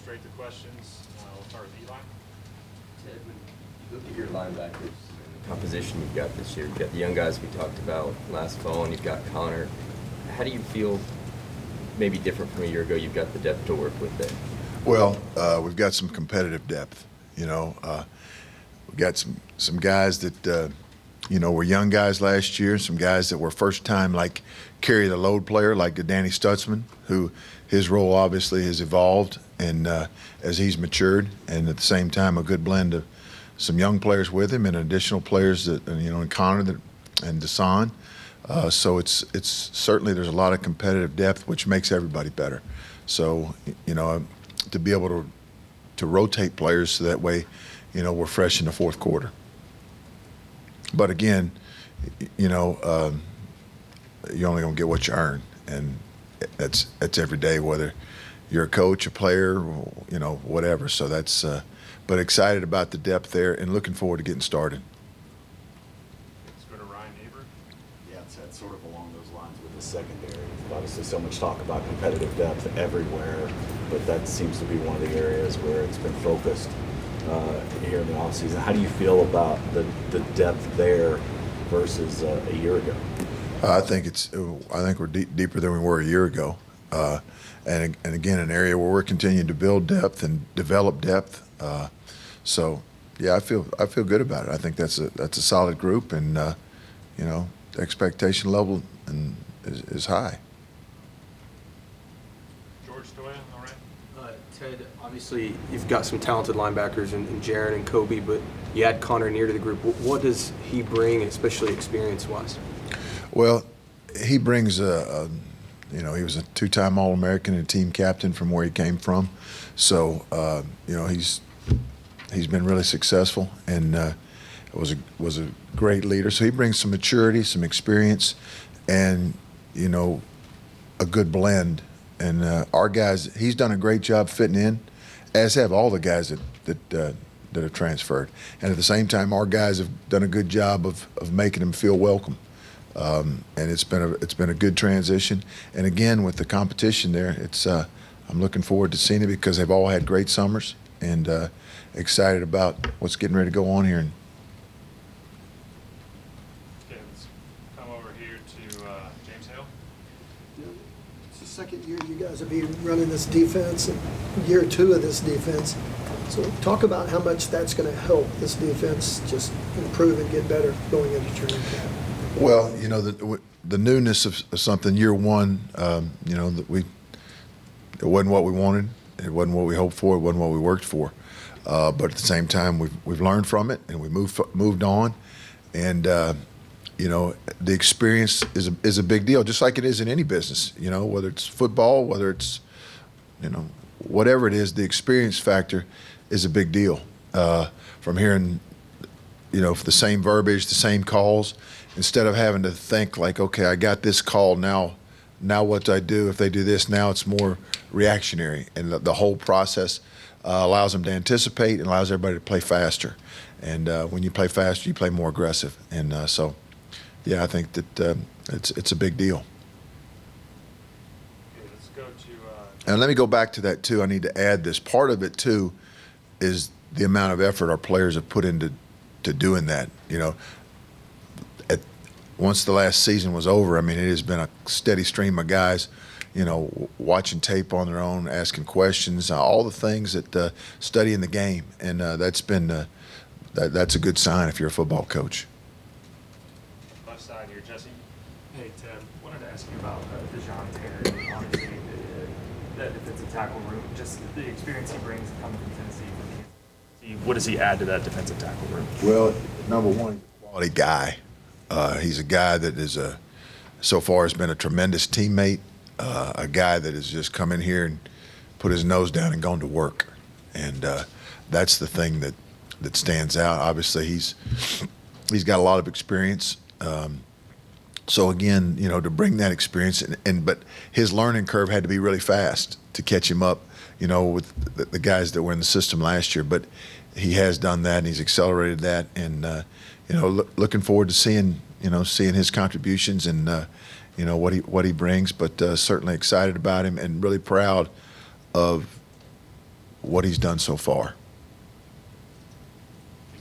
straight to questions. We'll start with Eli. Ted, when you look at your linebackers composition you've got this year, you've got the young guys we talked about last fall, and you've got Connor. How do you feel maybe different from a year ago? You've got the depth to work with there. Well, we've got some competitive depth. We've got some guys that were young guys last year, some guys that were first time like carry the load player like the Danny Stutzman, who his role obviously has evolved and as he's matured, and at the same time a good blend of some young players with him and additional players that and Connor and Desan. So it's certainly there's a lot of competitive depth, which makes everybody better. So to be able to rotate players so that way we're fresh in the fourth quarter. But again, you're only going to get what you earn, and that's every day, whether you're a coach, a player, whatever. So that's but excited about the depth there and looking forward to getting started. Let's go to Ryan Neighbor. Yeah, it's sort of along those lines with the secondary. Obviously, so much talk about competitive depth everywhere, but that seems to be one of the areas where it's been focused here in the offseason. How do you feel about the depth there versus a year ago? I think we're deeper than we were a year ago, and again, an area where we're continuing to build depth and develop depth. So, yeah, I feel good about it. I think that's a solid group, and the expectation level is high. George Stoyan, all right. Ted, obviously you've got some talented linebackers in Jaron and Kobe, but you add Connor near to the group. What does he bring, especially experience-wise? Well, he brings he was a two-time All-American and team captain from where he came from. So, he's been really successful and was a great leader. So he brings some maturity, some experience, and a good blend. And our guys, he's done a great job fitting in, as have all the guys that have transferred. And at the same time, our guys have done a good job of making them feel welcome. And it's been a good transition. And again, with the competition there, I'm looking forward to seeing it because they've all had great summers, and excited about what's getting ready to go on here. Okay, let's come over here to James Hale. It's the second year you guys will be running this defense, and year two of this defense. So talk about how much that's going to help this defense just improve and get better going into training camp. Well, the newness of something, year one, that it wasn't what we wanted, it wasn't what we hoped for, it wasn't what we worked for. But at the same time, we've learned from it, and we moved on, and the experience is a big deal, just like it is in any business. Whether it's football, whether it's whatever it is, the experience factor is a big deal. From hearing for the same verbiage, the same calls, instead of having to think like, okay, I got this call now what do I do if they do this? Now it's more reactionary, and the whole process allows them to anticipate and allows everybody to play faster. And when you play faster, you play more aggressive. And so, yeah, I think that it's a big deal. Okay, let's go to. And let me go back to that too. I need to add this. Part of it too is the amount of effort our players have put into doing that. Once the last season was over, it has been a steady stream of guys, watching tape on their own, asking questions, all the things that studying the game, and that's been that's a good sign if you're a football coach. Left side here, Jesse. Hey, Ted, wanted to ask you about Dejon Terry. Obviously, the defensive tackle room, just the experience he brings coming from Tennessee. What does he add to that defensive tackle room? Well, number one, he's a quality guy. He's a guy that so far has been a tremendous teammate, a guy that has just come in here and put his nose down and gone to work. And that's the thing that stands out. Obviously, he's got a lot of experience. So again, to bring that experience, but his learning curve had to be really fast to catch him up, with the guys that were in the system last year. But he has done that, and he's accelerated that, and looking forward to seeing his contributions and what he brings. But certainly excited about him and really proud of what he's done so far.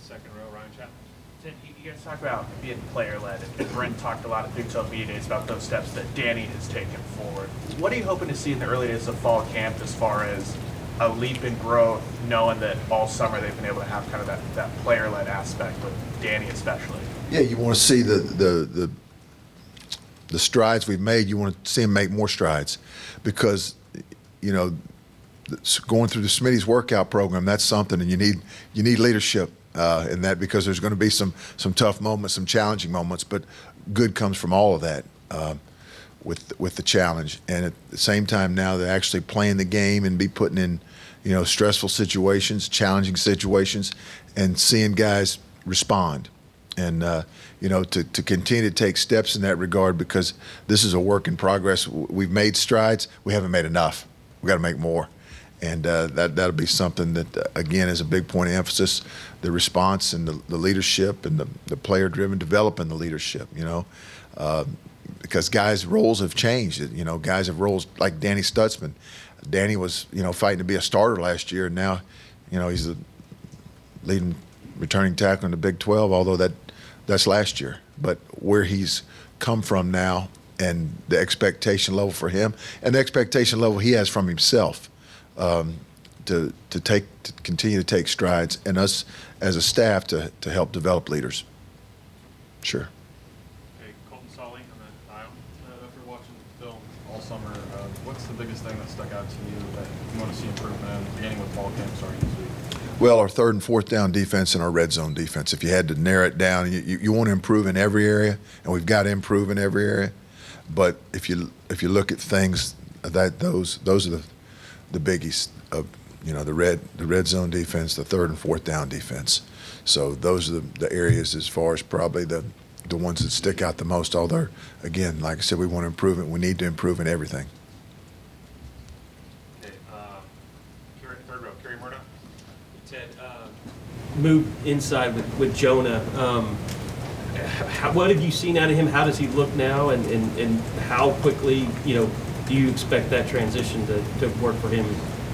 Second row, Ryan Chapman. Tim, you guys talk about being player-led, and Brent talked a lot at Big 12 Media Days about those steps that Danny has taken forward. What are you hoping to see in the early days of fall camp as far as a leap in growth, knowing that all summer they've been able to have kind of that player-led aspect with Danny especially? Yeah, you want to see the strides we've made. You want to see him make more strides, because going through the Smitty's workout program, that's something, and you need leadership in that, because there's going to be some tough moments, some challenging moments, but good comes from all of that with the challenge. And at the same time, now they're actually playing the game and be putting in stressful situations, challenging situations, and seeing guys respond. And to continue to take steps in that regard, because this is a work in progress. We've made strides. We haven't made enough. We got to make more. And that'll be something that, again, is a big point of emphasis, the response and the leadership and the player-driven, developing the leadership, because guys' roles have changed. Guys have roles like Danny Stutzman. Danny was, fighting to be a starter last year, and now, he's the leading returning tackle in the Big 12, although that's last year. But where he's come from now, and the expectation level for him, and the expectation level he has from himself, to continue to take strides, and us as a staff to help develop leaders. Sure. Okay, Colton Solly on the aisle. After watching the film all summer, what's the biggest thing that stuck out to you that you want to see improvement in, beginning with fall camp starting this week? Well, our third and fourth down defense and our red zone defense. If you had to narrow it down, you want to improve in every area, and we've got to improve in every area. But if you look at things those are the biggies of the red zone defense, the third and fourth down defense. So those are the areas as far as probably the ones that stick out the most. Although, again, like I said, we want to improve it. We need to improve in everything. Okay, third row, Kerry Murdoch. Ted, move inside with Jonah. What have you seen out of him? How does he look now, and how quickly do you expect that transition to work for him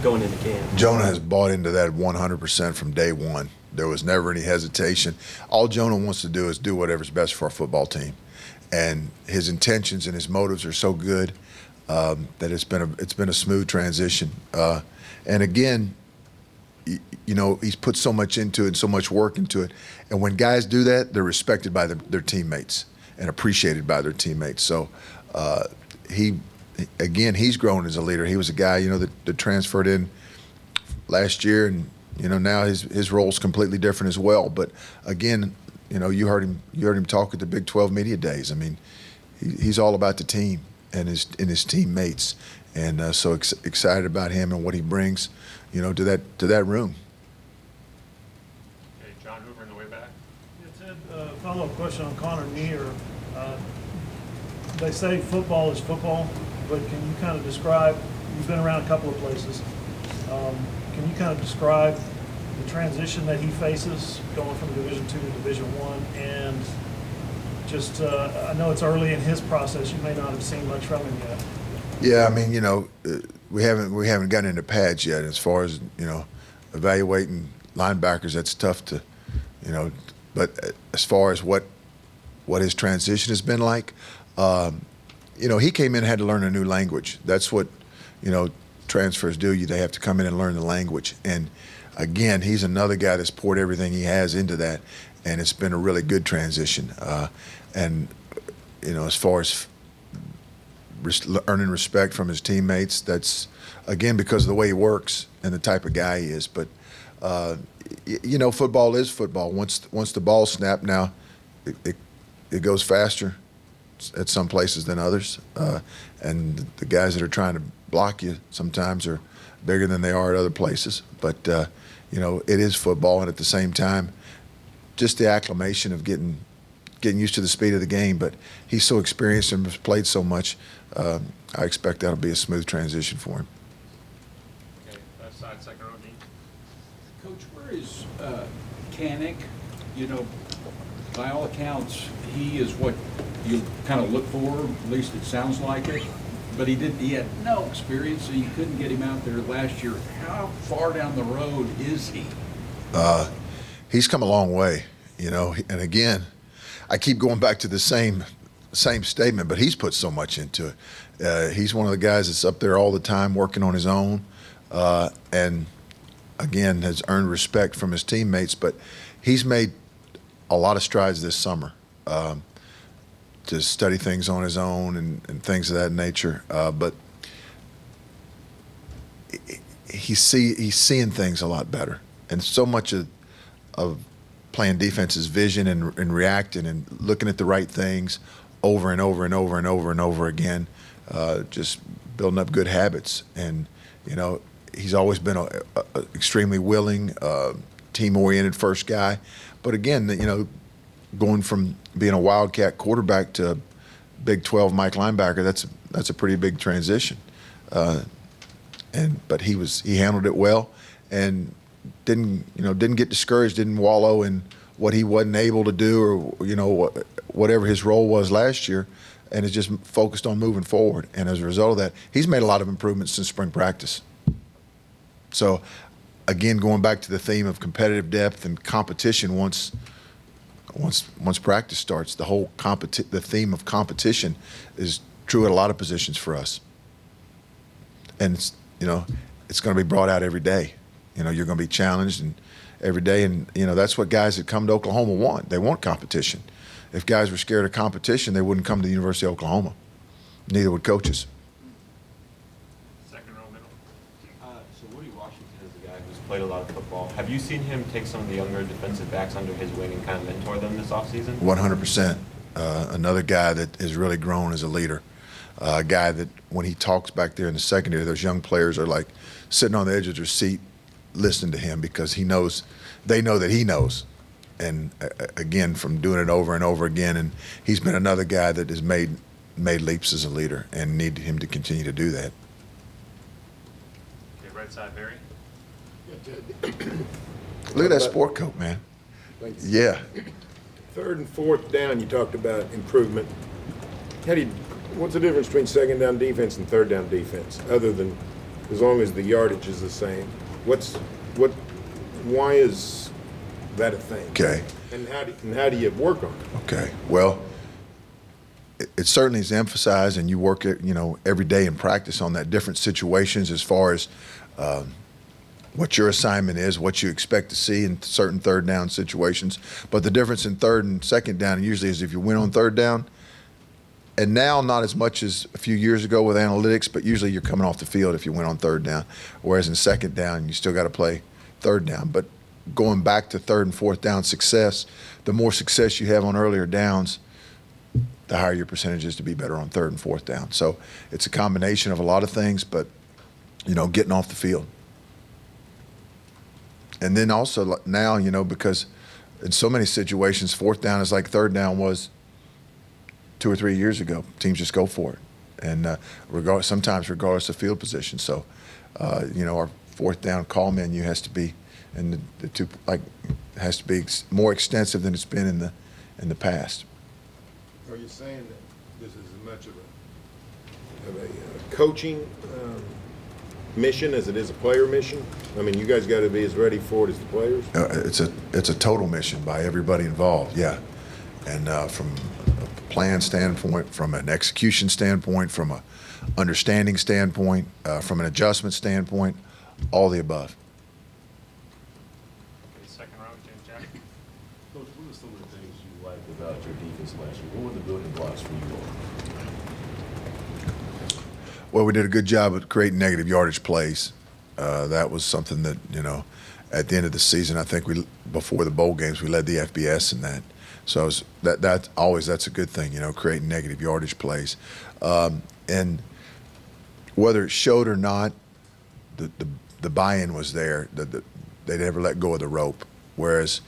going into camp? Jonah has bought into that 100% from day one. There was never any hesitation. All Jonah wants to do is do whatever's best for our football team, and his intentions and his motives are so good that it's been a smooth transition. And again, he's put so much into it and so much work into it. And when guys do that, they're respected by their teammates and appreciated by their teammates. So he's grown as a leader. He was a guy, that transferred in last year, and now his role's completely different as well. But again, you heard him talk at the Big 12 Media Days. I mean, he's all about the team and his teammates, and so excited about him and what he brings, to that room. Okay, John Hoover in the way back. Yeah, Ted, follow-up question on Connor Neer. They say football is football, but can you kind of describe, you've been around a couple of places, can you kind of describe the transition that he faces going from Division II to Division I, and just, I know it's early in his process, you may not have seen much from him yet. Yeah, I mean, we haven't gotten into pads yet. As far as evaluating linebackers, that's tough to, But as far as what his transition has been like, he came in and had to learn a new language. That's what transfers do. They have to come in and learn the language. And again, he's another guy that's poured everything he has into that, and it's been a really good transition. And as far as earning respect from his teammates, that's again because of the way he works and the type of guy he is. But football is football. Once the ball's snapped, now it goes faster at some places than others, and the guys that are trying to block you sometimes are bigger than they are at other places. But it is football, and at the same time, just the acclimation of getting used to the speed of the game. But he's so experienced and has played so much. I expect that'll be a smooth transition for him. Okay, left side, second row, Dean. Coach, where is Kanik? By all accounts, he is what you kind of look for, at least it sounds like it. but he had no experience, so you couldn't get him out there last year. How far down the road is he? He's come a long way, you know. And again, I keep going back to the same statement, but he's put so much into it. He's one of the guys that's up there all the time working on his own, and again has earned respect from his teammates. But he's made a lot of strides this summer to study things on his own and things of that nature. But he's seeing things a lot better, and so much of playing defense is vision and reacting and looking at the right things over and over and over and over and over again, just building up good habits. And you know, he's always been a extremely willing, team-oriented first guy. But again, you know, going from being a Wildcat quarterback to a Big 12 Mike linebacker, that's a pretty big transition. But he handled it well and didn't get discouraged, didn't wallow in what he wasn't able to do, or you know, whatever his role was last year, and is just focused on moving forward. And as a result of that, he's made a lot of improvements since spring practice. So again, going back to the theme of competitive depth and competition, once practice starts, the theme of competition is true at a lot of positions for us. And it's going to be brought out every day. You know, you're going to be challenged and every day, and you know that's what guys that come to Oklahoma want. They want competition. If guys were scared of competition, they wouldn't come to the University of Oklahoma. Neither would coaches. Second row middle. So Woody Washington is a guy who's played a lot of football. Have you seen him take some of the younger defensive backs under his wing and kind of mentor them this offseason? 100%. Another guy that has really grown as a leader. A guy that when he talks back there in the secondary, those young players are like sitting on the edge of their seat listening to him because they know that he knows. And again, from doing it over and over again, and he's been another guy that has made leaps as a leader, and need him to continue to do that. Okay, right side, Barry. Look at that sport coat, man. Thank you. Yeah. Third and fourth down, you talked about improvement. What's the difference between second down defense and third down defense, other than as long as the yardage is the same? Why is that a thing? Okay. And how do you work on it? Okay. Well, it certainly is emphasized, and you work it, every day in practice on that, different situations as far as what your assignment is, what you expect to see in certain third down situations. But the difference in third and second down usually is if you win on third down, and now not as much as a few years ago with analytics, but usually you're coming off the field if you win on third down, whereas in second down, you still got to play third down. But going back to third and fourth down success, the more success you have on earlier downs, the higher your percentage is to be better on third and fourth down. So it's a combination of a lot of things, but, getting off the field. And then also now, because in so many situations, fourth down is like third down was 2 or 3 years ago. Teams just go for it, and sometimes regardless of field position. So, our fourth down call menu has to be, and has to be more extensive than it's been in the past. Are you saying that this is as much of a coaching mission as it is a player mission? I mean, you guys got to be as ready for it as the players. It's a total mission by everybody involved. Yeah, and from a plan standpoint, from an execution standpoint, from a understanding standpoint, from an adjustment standpoint, all the above. Okay, second row, James Jack. Coach, what are some of the things you liked about your defense last year? What were the building blocks for you all? Well, we did a good job of creating negative yardage plays. That was something that, at the end of the season, I think before the bowl games, we led the FBS in that. So that's a good thing, creating negative yardage plays. And whether it showed or not, the buy-in was there. They never let go of the rope. Whereas,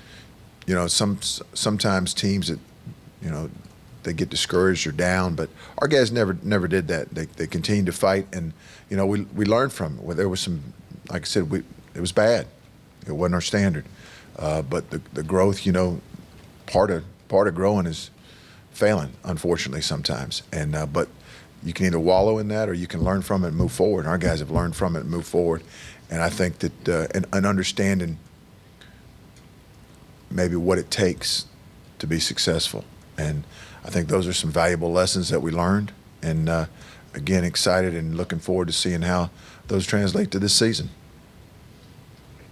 sometimes teams that, they get discouraged or down, but our guys never did that. They continued to fight, and we learned from it. There was some, like I said, it was bad. It wasn't our standard, but the growth, part of growing is failing, unfortunately, sometimes. And but you can either wallow in that or you can learn from it and move forward. And our guys have learned from it and moved forward. And I think that an understanding maybe what it takes to be successful. And I think those are some valuable lessons that we learned. And again, excited and looking forward to seeing how those translate to this season.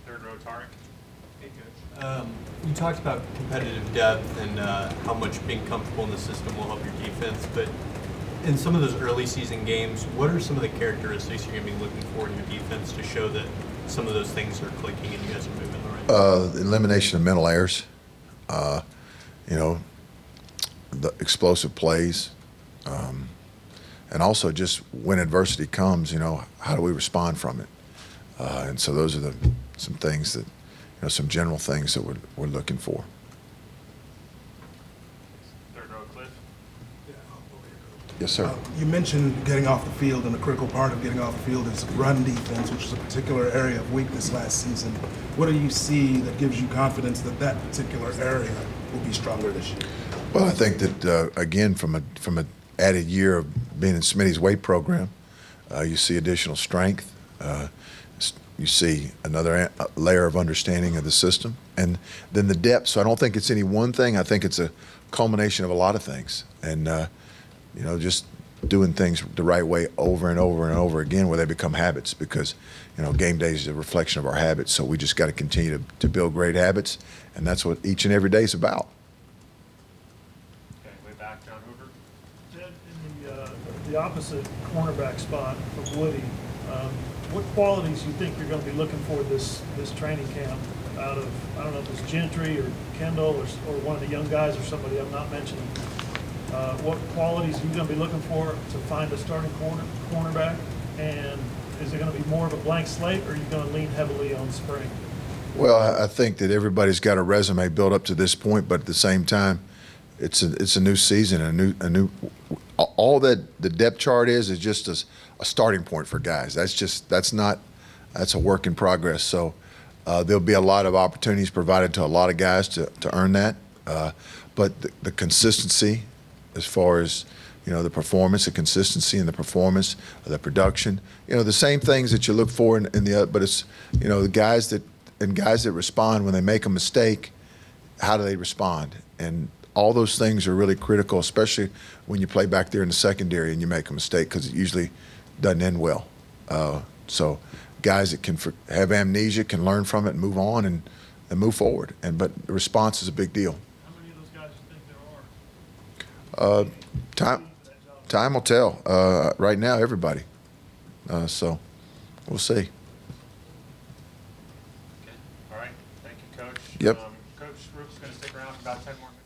Third row, Tarek. Hey, Coach. You talked about competitive depth and how much being comfortable in the system will help your defense, but in some of those early season games, what are some of the characteristics you're going to be looking for in your defense to show that some of those things are clicking and you guys are moving in the right direction? Elimination of mental errors, you know, the explosive plays, and also just when adversity comes, you know, how do we respond from it? And so those are some things that, you know, some general things that we're looking for. Third row, Cliff. Yes, sir. You mentioned getting off the field, and a critical part of getting off the field is run defense, which is a particular area of weakness last season. What do you see that gives you confidence that that particular area will be stronger this year? Well, I think that again, from an added year of being in Smitty's weight program, you see additional strength. You see another layer of understanding of the system, and then the depth. So I don't think it's any one thing. I think it's a culmination of a lot of things, and you know, just doing things the right way over and over and over again, where they become habits. Because you know, game day is a reflection of our habits. So we just got to continue to build great habits, and that's what each and every day is about. Okay, way back, John Hoover. Ted, in the opposite cornerback spot of Woody, what qualities do you think you're going to be looking for this training camp out of, I don't know if it's Gentry or Kendall or one of the young guys or somebody I'm not mentioning? What qualities are you going to be looking for to find a starting cornerback? And is it going to be more of a blank slate, or are you going to lean heavily on spring? Well, I think that everybody's got a resume built up to this point, but at the same time, it's a new season, a new. All that the depth chart is just a starting point for guys. That's a work in progress. So there'll be a lot of opportunities provided to a lot of guys to earn that. But the consistency, as far as, you know, the performance, the consistency in the performance, the production, you know, the same things that you look for in the other. But it's, you know, the guys that respond when they make a mistake, how do they respond? And all those things are really critical, especially when you play back there in the secondary and you make a mistake, because it usually doesn't end well. So guys that can have amnesia can learn from it and move on and move forward. But the response is a big deal. How many of those guys do you think there are? Time will tell. Right now, everybody. So we'll see. Okay. All right. Thank you, Coach. Yep. Coach Roop's going to stick around for about 10 more minutes.